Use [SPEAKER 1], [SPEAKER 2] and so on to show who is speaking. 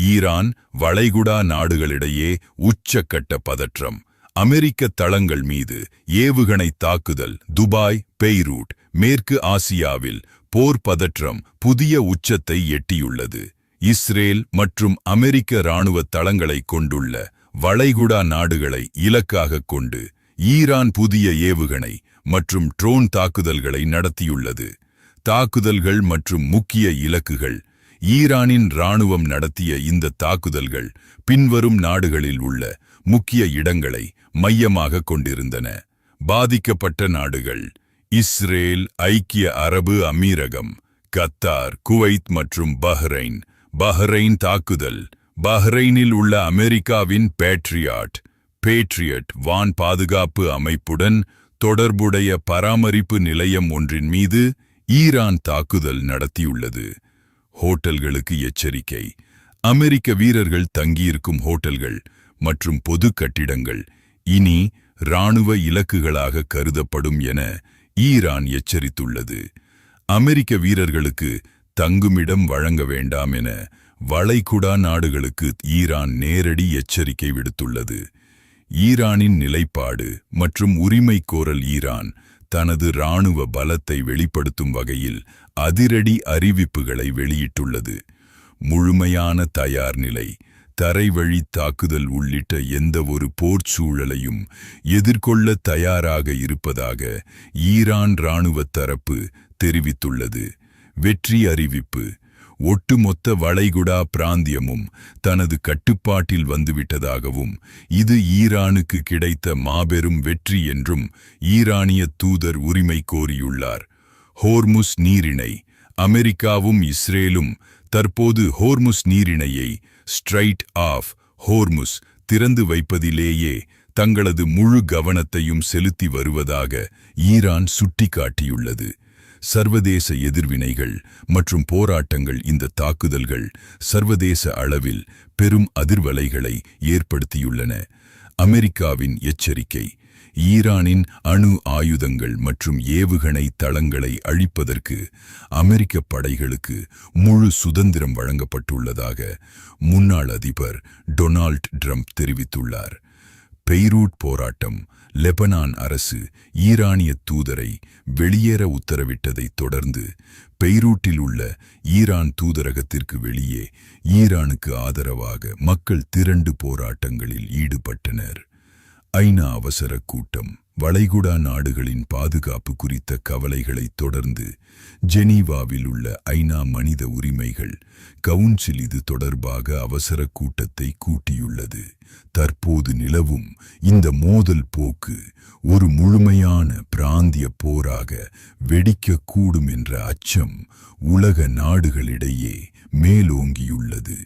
[SPEAKER 1] Iran வளைகுடா நாடுகளிடையே உச்சக்கட்ட பதற்றம். அமெரிக்க தளங்கள் மீது ஏவுகணை தாக்குதல். Dubai, Beirut. மேற்கு ஆசியாவில் போர் பதற்றம் புதிய உச்சத்தை எட்டியுள்ளது. இஸ்ரேல் மற்றும் அமெரிக்க இராணுவ தளங்களை கொண்டுள்ள வளைகுடா நாடுகளை இலக்காக கொண்டு ஈரான் புதிய ஏவுகணை மற்றும் ட்ரோன் தாக்குதல்களை நடத்தியுள்ளது. தாக்குதல்கள் மற்றும் முக்கிய இலக்குகள். ஈரானின் இராணுவம் நடத்திய இந்த தாக்குதல்கள் பின்வரும் நாடுகளில் உள்ள முக்கிய இடங்களை மையமாக கொண்டிருந்தன. பாதிக்கப்பட்ட நாடுகள்: இஸ்ரேல், ஐக்கிய அரபு அமீரகம், கத்தார், குவைத் மற்றும் பஹ்ரைன். பஹ்ரைன் தாக்குதல். பஹ்ரைனில் உள்ள அமெரிக்காவின் பேட்ரியட் வான் பாதுகாப்பு அமைப்புடன் தொடர்புடைய பராமரிப்பு நிலையம் ஒன்றின் மீது ஈரான் தாக்குதல் நடத்தியுள்ளது. ஹோட்டல்களுக்கு எச்சரிக்கை. அமெரிக்க வீரர்கள் தங்கியிருக்கும் ஹோட்டல்கள் மற்றும் பொது கட்டிடங்கள் இனி இராணுவ இலக்குகளாக கருதப்படும் என ஈரான் எச்சரித்துள்ளது. அமெரிக்க வீரர்களுக்கு தங்குமிடம் வழங்க வேண்டாம் என வளைகுடா நாடுகளுக்கு ஈரான் நேரடி எச்சரிக்கை விடுத்துள்ளது. ஈரானின் நிலைப்பாடு மற்றும் உரிமை கோரல். ஈரான் தனது இராணுவ பலத்தை வெளிப்படுத்தும் வகையில் அதிரடி அறிவிப்புகளை வெளியிட்டுள்ளது. முழுமையான தயார் நிலை, தரைவழி தாக்குதல் உள்ளிட்ட எந்தவொரு போர்ச் சூழலையும் எதிர்கொள்ள தயாராக இருப்பதாக ஈரான் இராணுவ தரப்பு தெரிவித்துள்ளது. வெற்றி அறிவிப்பு. ஒட்டுமொத்த வளைகுடா பிராந்தியமும் தனது கட்டுப்பாட்டில் வந்துவிட்டதாகவும் இது ஈரானுக்கு கிடைத்த மாபெரும் வெற்றி என்றும் ஈரானிய தூதர் உரிமை கோரியுள்ளார். ஹோர்முஸ் நீரிணை. அமெரிக்காவும் இஸ்ரேலும் தற்போது ஹோர்முஸ் நீரிணையை ஸ்ட்ரைட் ஆஃப் ஹோர்முஸ் திறந்து வைப்பதிலேயே தங்களது முழு கவனத்தையும் செலுத்தி வருவதாக ஈரான் சுட்டிக்காட்டியுள்ளது. சர்வதேச எதிர்வினைகள் மற்றும் போராட்டங்கள். இந்த தாக்குதல்கள் சர்வதேச அளவில் பெரும் அதிர்வலைகளை ஏற்படுத்தியுள்ளன. அமெரிக்காவின் எச்சரிக்கை. ஈரானின் அணு ஆயுதங்கள் மற்றும் ஏவுகணை தளங்களை அழிப்பதற்கு அமெரிக்க படைகளுக்கு முழு சுதந்திரம் வழங்கப்பட்டுள்ளதாக முன்னாள் அதிபர் டொனால்ட் ட்ரம்ப் தெரிவித்துள்ளார். பெய்ரூட் போராட்டம். லெபனான் அரசு ஈரானிய தூதரை வெளியேற உத்தரவிட்டதைத் தொடர்ந்து பெய்ரூட்டில் உள்ள ஈரான் தூதரகத்திற்கு வெளியே ஈரானுக்கு ஆதரவாக மக்கள் திரண்டு போராட்டங்களில் ஈடுபட்டனர். ஐநா அவசர கூட்டம். வளைகுடா நாடுகளின் பாதுகாப்பு குறித்த கவலைகளைத் தொடர்ந்து ஜெனீவாவில் உள்ள ஐநா மனித உரிமைகள் கவுன்சில் இது தொடர்பாக அவசர கூட்டத்தை கூட்டியுள்ளது. தற்போது நிலவும் இந்த மோதல் போக்கு ஒரு முழுமையான பிராந்திய போராக வெடிக்கக்கூடும் என்ற அச்சம் உலக நாடுகளிடையே மேலோங்கியுள்ளது.